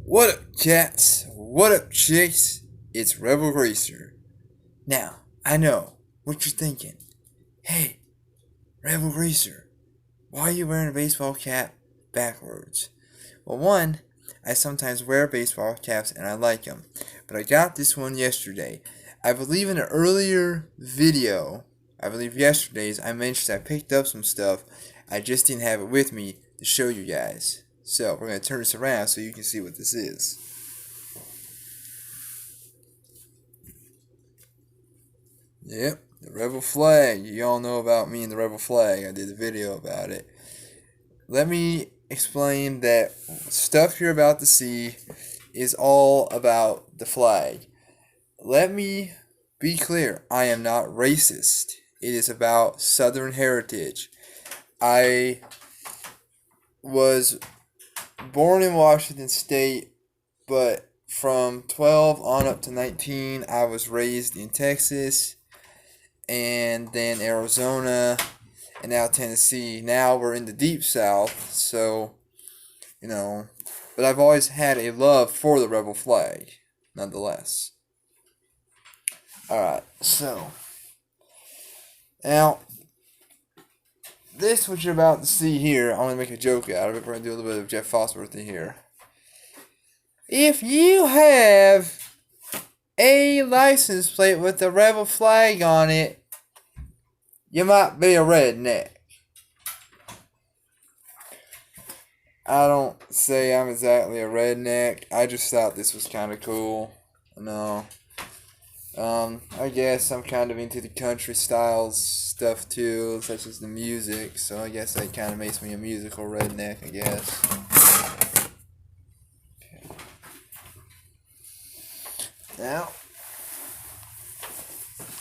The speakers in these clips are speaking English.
What up, cats? What up, chicks? It's Rebel Racer. Now, I know what you're thinking. Hey, Rebel Racer, why are you wearing a baseball cap backwards? Well, one, I sometimes wear baseball caps and I like them, but I got this one yesterday. I believe in an earlier video, I believe yesterday's, I mentioned I picked up some stuff. I just didn't have it with me to show you guys. So, we're going to turn this around so you can see what this is. Yep, the Rebel flag. You all know about me and the Rebel flag. I did a video about it. Let me explain that stuff you're about to see is all about the flag. Let me be clear. I am not racist. It is about Southern heritage. I was born in Washington State, but from 12 on up to 19, I was raised in Texas and then Arizona, and now Tennessee. Now we're in the deep south, so, but I've always had a love for the Rebel flag, nonetheless. Alright, so, now, this what you're about to see here, I'm going to make a joke out of it. We're going to do a little bit of Jeff Foxworthy here. If you have a license plate with the Rebel flag on it, you might be a redneck. I don't say I'm exactly a redneck. I just thought this was kind of cool. No. I guess I'm kind of into the country styles stuff too, such as the music. So I guess that kind of makes me a musical redneck, I guess. Okay. Now,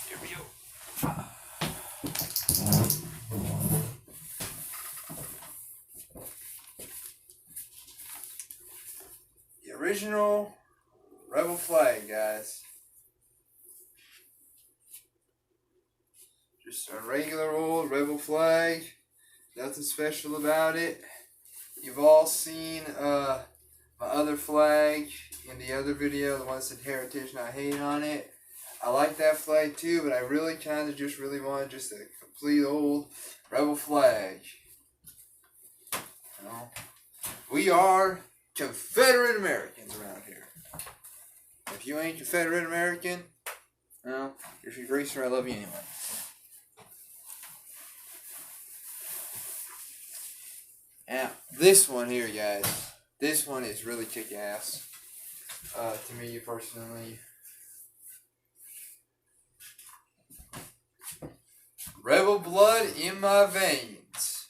here we go. The original Rebel flag, guys. Just a regular old Rebel flag. Nothing special about it. You've all seen my other flag in the other video, the one that said Heritage Not Hate on it. I like that flag too, but I really kind of just really wanted just a complete old Rebel flag. We are Confederate Americans around here. If you ain't Confederate American, well, if you're greaser, I love you anyway. Now, this one here, guys. This one is really kick-ass. To me, personally. Rebel blood in my veins.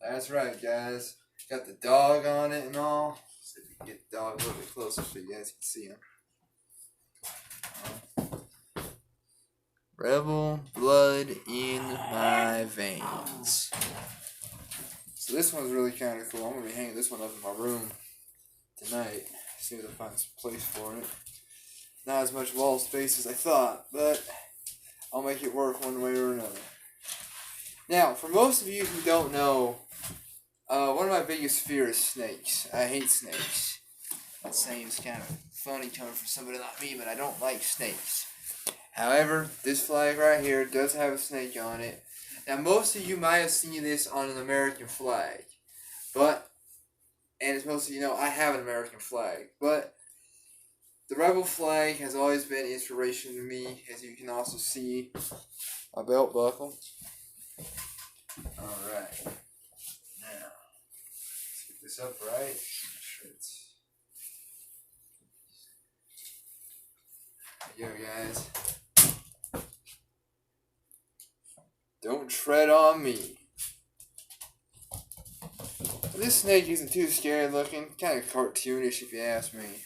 That's right, guys. Got the dog on it and all. See if we can get the dog a little bit closer so you guys can see him. Rebel blood in my veins. So this one's really kind of cool. I'm going to be hanging this one up in my room tonight. See if I find some place for it. Not as much wall space as I thought, but I'll make it work one way or another. Now, for most of you who don't know, one of my biggest fears is snakes. I hate snakes. That seems kind of funny coming from somebody like me, but I don't like snakes. However, this flag right here does have a snake on it. Now, most of you might have seen this on an American flag, and as most of you know, I have an American flag, but the Rebel flag has always been inspiration to me, as you can also see my belt buckle. Alright. Now, let's get this up right. Sure there you go, guys. Don't tread on me. This snake isn't too scary looking. Kind of cartoonish if you ask me.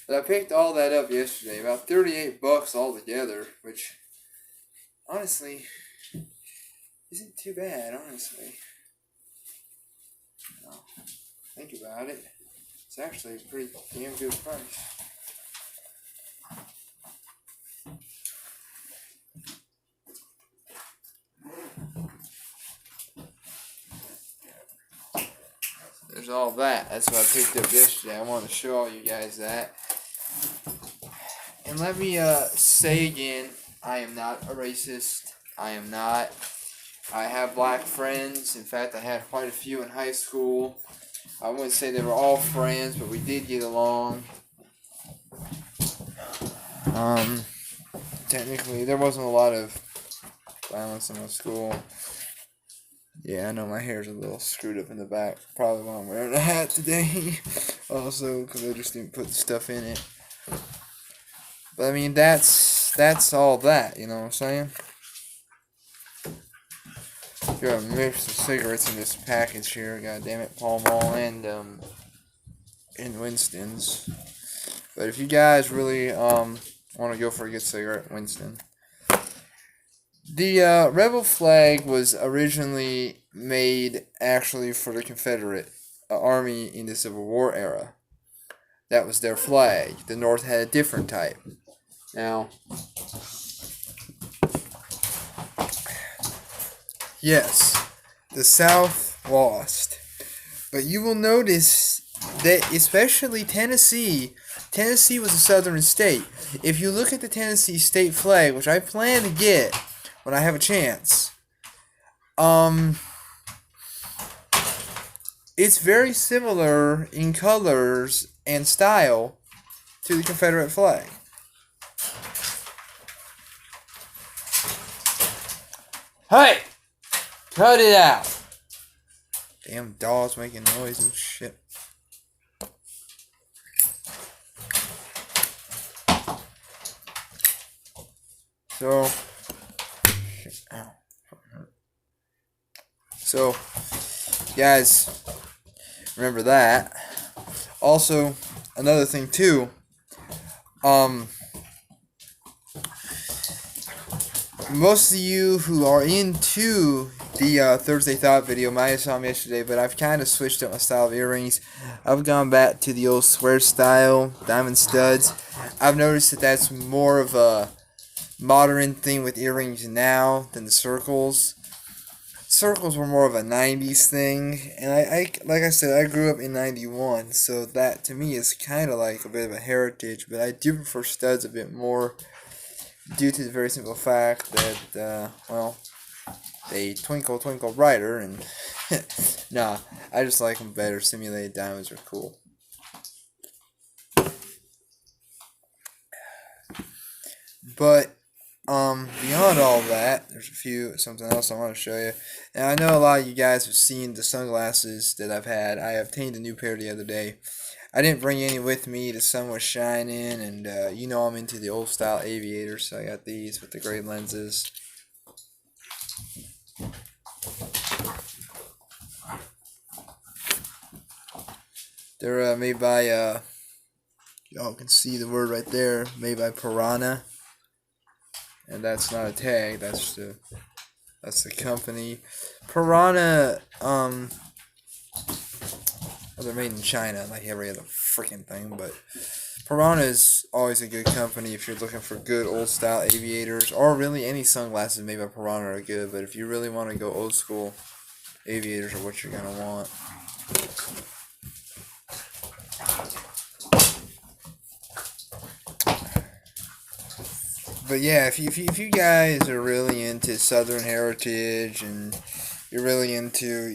But I picked all that up yesterday. About $38 altogether. Which, honestly, isn't too bad, honestly. Think about it. It's actually a pretty damn good price. there's all that. That's what I picked up yesterday. I wanted to show all you guys that. And let me say again, I am not a racist. I am not. I have black friends. In fact, I had quite a few in high school. I wouldn't say they were all friends, but we did get along. Technically, there wasn't a lot of violence in my school. Yeah, I know my hair's a little screwed up in the back. Probably why I'm wearing a hat today. Also, because I just didn't put the stuff in it. But I mean, that's all that. You know what I'm saying? Got a mix of cigarettes in this package here. God damn it, Pall Mall and Winston's. But if you guys really want to go for a good cigarette, Winston. The rebel flag was originally made actually for the Confederate Army in the Civil War era. That was their flag. The North had a different type. Now, yes, the South lost. But you will notice that especially Tennessee was a southern state. If you look at the Tennessee state flag, which I plan to get when I have a chance, it's very similar in colors and style to the Confederate flag. Hey! Cut it out! Damn dogs making noise and shit. So, guys, remember that. Also, another thing too, most of you who are into the Thursday Thought video might have saw them yesterday, but I've kind of switched up my style of earrings. I've gone back to the old square style, diamond studs. I've noticed that that's more of a modern thing with earrings now than the circles. Circles were more of a 90s thing, and I like I said, I grew up in 91, so that to me is kind of like a bit of a heritage, but I do prefer studs a bit more due to the very simple fact that, well, they twinkle, twinkle brighter, and nah, I just like them better. Simulated diamonds are cool. But beyond all that, there's something else I want to show you. And I know a lot of you guys have seen the sunglasses that I've had. I obtained a new pair the other day. I didn't bring any with me. The sun was shining, and you know I'm into the old style aviators, so I got these with the gray lenses. They're made by y'all can see the word right there, made by Piranha. And that's not a tag, that's the company. Piranha, well, they're made in China, like every other freaking thing, but Piranha is always a good company if you're looking for good old style aviators, or really any sunglasses made by Piranha are good, but if you really want to go old school, aviators are what you're going to want. But yeah, if you guys are really into Southern heritage and you're really into,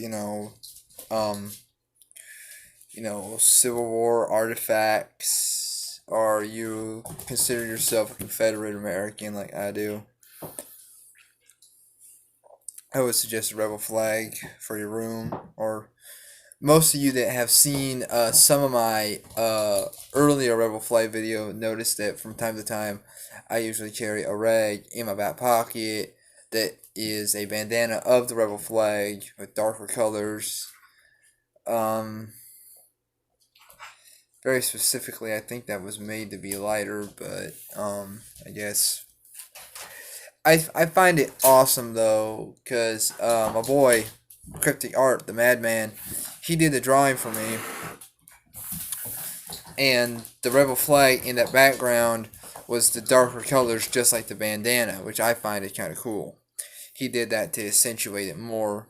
Civil War artifacts, or you consider yourself a Confederate American like I do, I would suggest a rebel flag for your room. Or most of you that have seen some of my earlier rebel flag video notice that from time to time I usually carry a rag in my back pocket that is a bandana of the rebel flag with darker colors. Very specifically, I think that was made to be lighter, but I guess I find it awesome though, because my boy Cryptic Art, the Madman, he did the drawing for me, and the rebel flag in that background was the darker colors, just like the bandana, which I find it kind of cool. He did that to accentuate it more.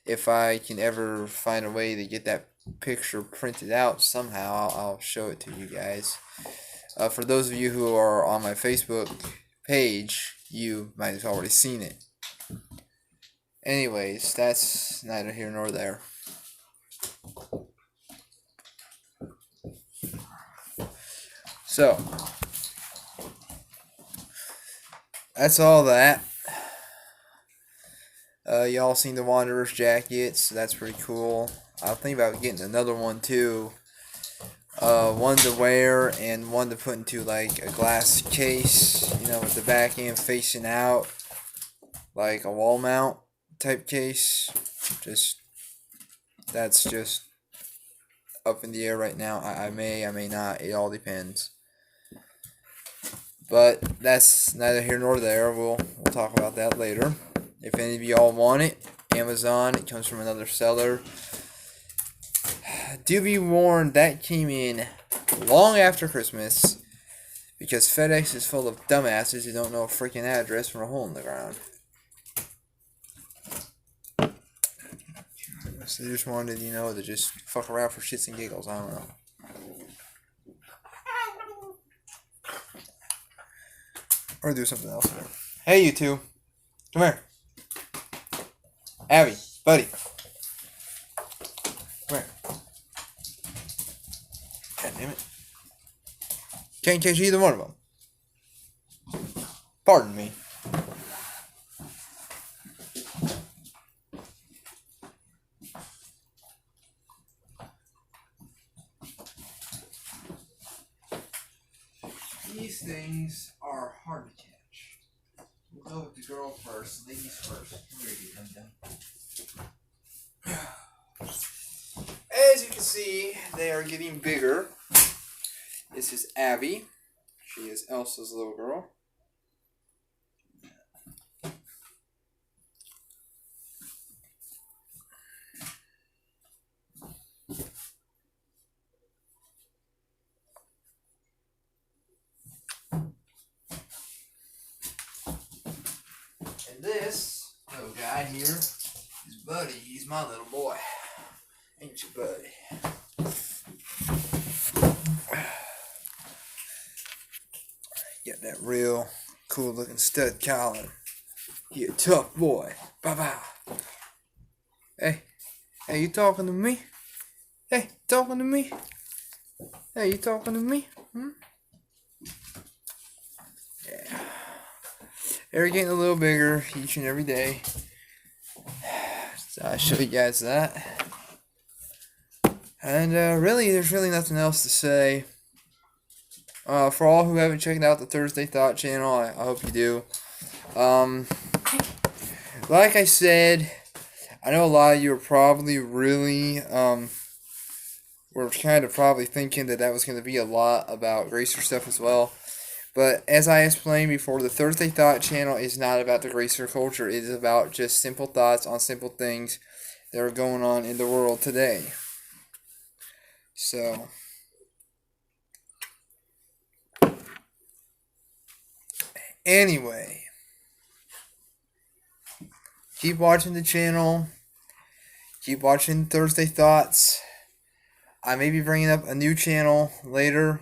If I can ever find a way to get that picture printed out somehow. I'll show it to you guys. For those of you who are on my Facebook page, you might have already seen it. Anyways, that's neither here nor there. So, that's all that. Y'all seen the Wanderer's jackets, so that's pretty cool. I'll think about getting another one too. One to wear and one to put into like a glass case, you know, with the back end facing out, like a wall mount type case. That's just up in the air right now. I may not. It all depends. But that's neither here nor there. We'll talk about that later. If any of y'all want it, Amazon. It comes from another seller. Do be warned, that came in long after Christmas because FedEx is full of dumbasses who don't know a freaking address from a hole in the ground. So they just wanted, you know, to just fuck around for shits and giggles. I don't know. Or do something else. Hey, you two. Come here. Abby, buddy. Come here. God damn it. Can't catch either one of them. Pardon me. These things are hard to catch. We'll go with the girl first, ladies first. Come here, get them done. As you can see, they are getting bigger. This is Abby. She is Elsa's little girl. And this little guy here is Buddy. He's my little boy. Ain't you, Buddy? Got that real cool looking stud collar. You a tough boy. Bye-bye. Hey. Hey, you talking to me? Hey, talking to me? Hey, you talking to me? Yeah. They're getting a little bigger each and every day. So I'll show you guys that. And really, there's really nothing else to say. For all who haven't checked out the Thursday Thought channel, I hope you do. Like I said, I know a lot of you are probably really, were kind of probably thinking that was going to be a lot about Gracer stuff as well. But as I explained before, the Thursday Thought channel is not about the Gracer culture. It is about just simple thoughts on simple things that are going on in the world today. So, anyway, keep watching the channel. Keep watching Thursday Thoughts. I may be bringing up a new channel later.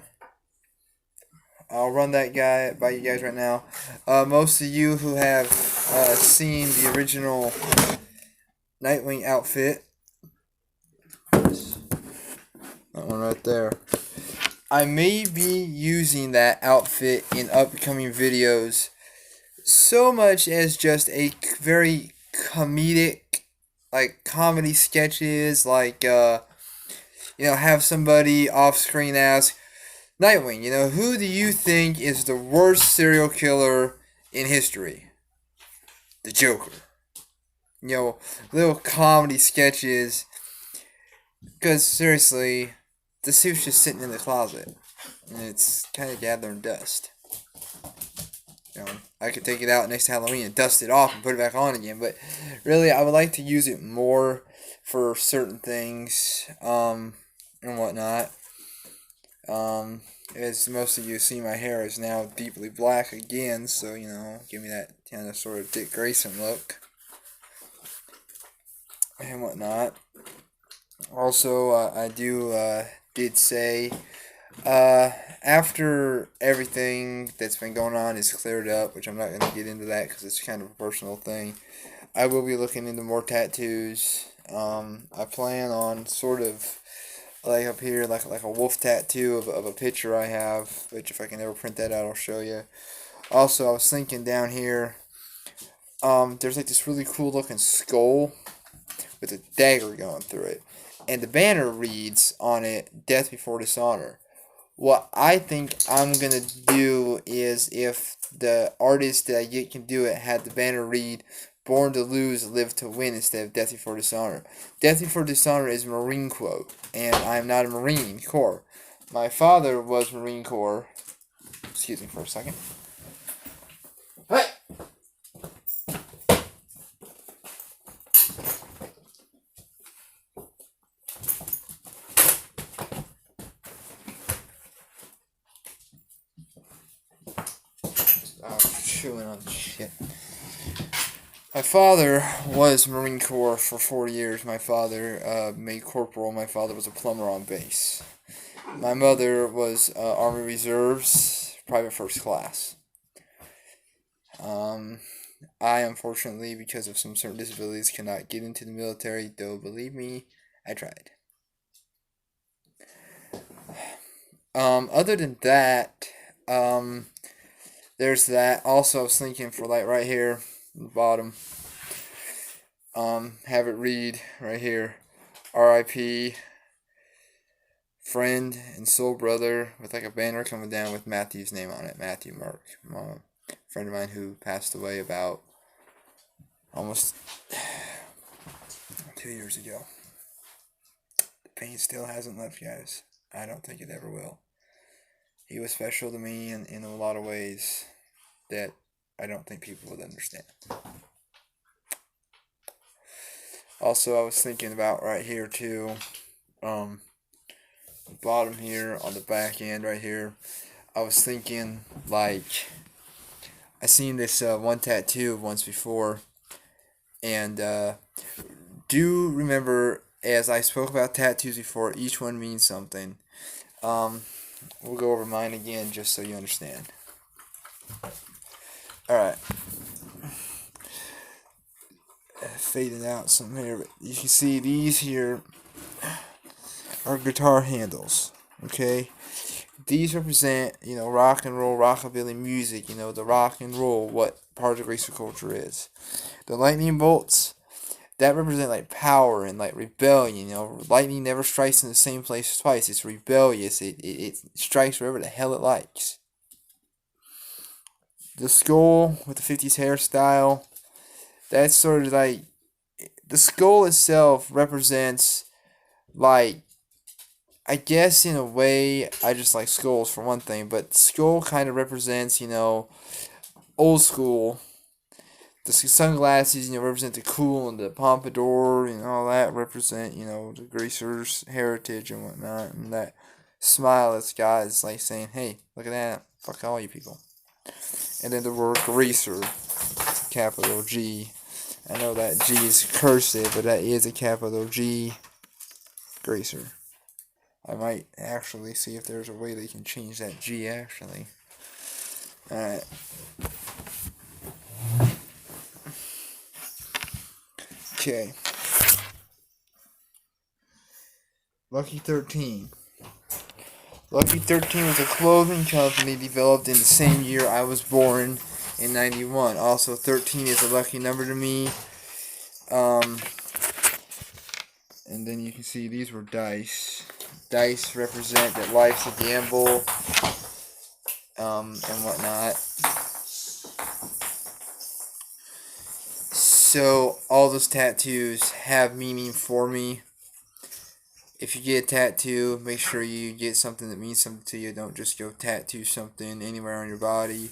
I'll run that guy by you guys right now. Most of you who have seen the original Nightwing outfit, that one right there, I may be using that outfit in upcoming videos so much as just a very comedic, like comedy sketches, like have somebody off screen ask, Nightwing, who do you think is the worst serial killer in history? The Joker. Little comedy sketches. Because, seriously, the suit's just sitting in the closet. And it's kind of gathering dust. I could take it out next Halloween and dust it off and put it back on again. But, really, I would like to use it more for certain things, and whatnot. As most of you see, my hair is now deeply black again, so, give me that kind of sort of Dick Grayson look. And whatnot. Also, did say, uh, after everything that's been going on is cleared up, which I'm not going to get into that because it's kind of a personal thing, I will be looking into more tattoos. I plan on sort of like up here, like a wolf tattoo of a picture I have, which if I can ever print that out, I'll show you. Also, I was thinking down here, there's like this really cool looking skull with a dagger going through it, and the banner reads on it, "Death Before Dishonor." What I think I'm gonna do is, if the artist that I get can do it, had the banner read, "Born to lose, live to win," instead of "Death Before Dishonor." "Death Before Dishonor" is a Marine quote, and I'm not a Marine Corps. My father was Marine Corps. Excuse me for a second. Hey! Oh, chewing on shit. My father was Marine Corps for 4 years. My father made corporal. My father was a plumber on base. My mother was Army Reserves, private first class. I, unfortunately, because of some certain disabilities, cannot get into the military, though believe me, I tried. Other than that, there's that. Also, I was thinking for like right here, the bottom, have it read right here, R.I.P. friend and soul brother, with like a banner coming down with Matthew's name on it. Matthew Mark, friend of mine who passed away about almost 2 years ago. The pain still hasn't left, guys. I don't think it ever will. He was special to me in a lot of ways that I don't think people would understand. Also, I was thinking about right here too, bottom here on the back end right here. I was thinking, like, I seen this one tattoo once before, and do remember, as I spoke about tattoos before, each one means something. We'll go over mine again just so you understand. Alright. Fading out some here, but you can see these here are guitar handles. Okay? These represent, rock and roll, rockabilly music, the rock and roll, what part of greaser culture is. The lightning bolts, that represent like power and like rebellion. Lightning never strikes in the same place twice. It's rebellious. It strikes wherever the hell it likes. The skull with the 50s hairstyle, that's sort of like, the skull itself represents, like, I guess in a way, I just like skulls for one thing, but skull kind of represents, old school. The sunglasses, represent the cool, and the pompadour, all that represent, the greaser's heritage and whatnot. And that smile it's got is like saying, hey, look at that, fuck all you people. And then the word greaser, capital G. I know that G is cursive, but that is a capital G, greaser. I might actually see if there's a way they can change that G actually. Alright. Okay. Lucky 13. Lucky 13 was a clothing company developed in the same year I was born, in 91. Also, 13 is a lucky number to me. And then you can see these were dice. Dice represent that life's a gamble, and whatnot. So, all those tattoos have meaning for me. If you get a tattoo, make sure you get something that means something to you. Don't just go tattoo something anywhere on your body.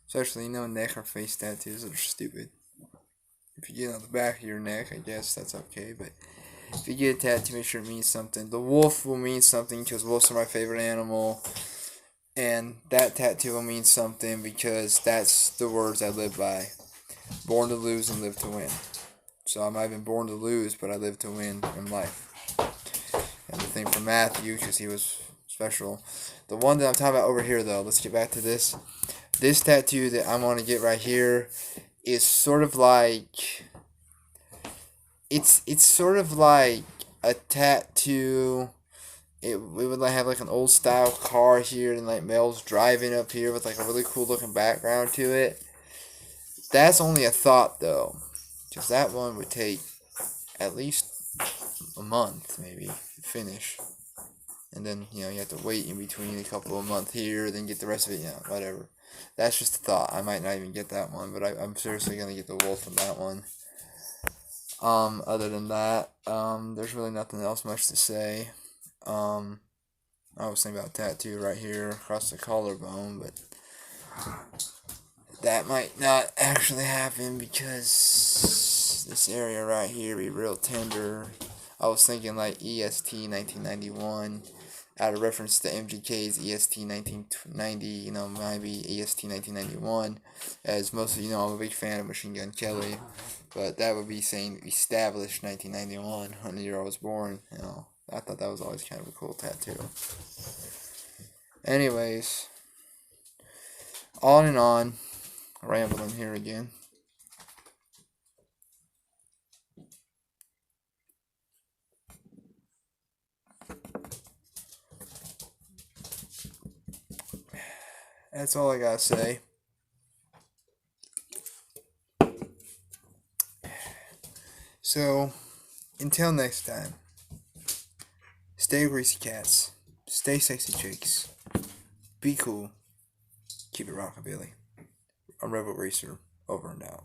Especially no neck or face tattoos. Those are stupid. If you get it on the back of your neck, I guess that's okay. But if you get a tattoo, make sure it means something. The wolf will mean something because wolves are my favorite animal. And that tattoo will mean something because that's the words I live by. Born to lose and live to win. So I might have been born to lose, but I live to win in life. and the thing for Matthew because he was special. The one that I'm talking about over here, though, let's get back to this. This tattoo that I want to get right here is sort of like it's sort of like a tattoo. It would like have like an old style car here and like males driving up here with like a really cool looking background to it. That's only a thought though, because that one would take at least a month maybe to finish, and then you have to wait in between a couple of months here, then get the rest of it. Whatever. That's just a thought. I might not even get that one, but I'm seriously gonna get the wolf from that one. Other than that, there's really nothing else much to say. I was thinking about a tattoo right here across the collarbone, but that might not actually happen because this area right here be real tender. I was thinking like EST 1991, out of reference to MGK's EST 1990, maybe EST 1991, as most of you know, I'm a big fan of Machine Gun Kelly, but that would be saying established 1991, on the year I was born, I thought that was always kind of a cool tattoo. Anyways, on and on, rambling here again. That's all I gotta say. So, until next time, stay greasy cats, stay sexy chicks, be cool, keep it rockabilly. I'm Rebel Racer, over and out.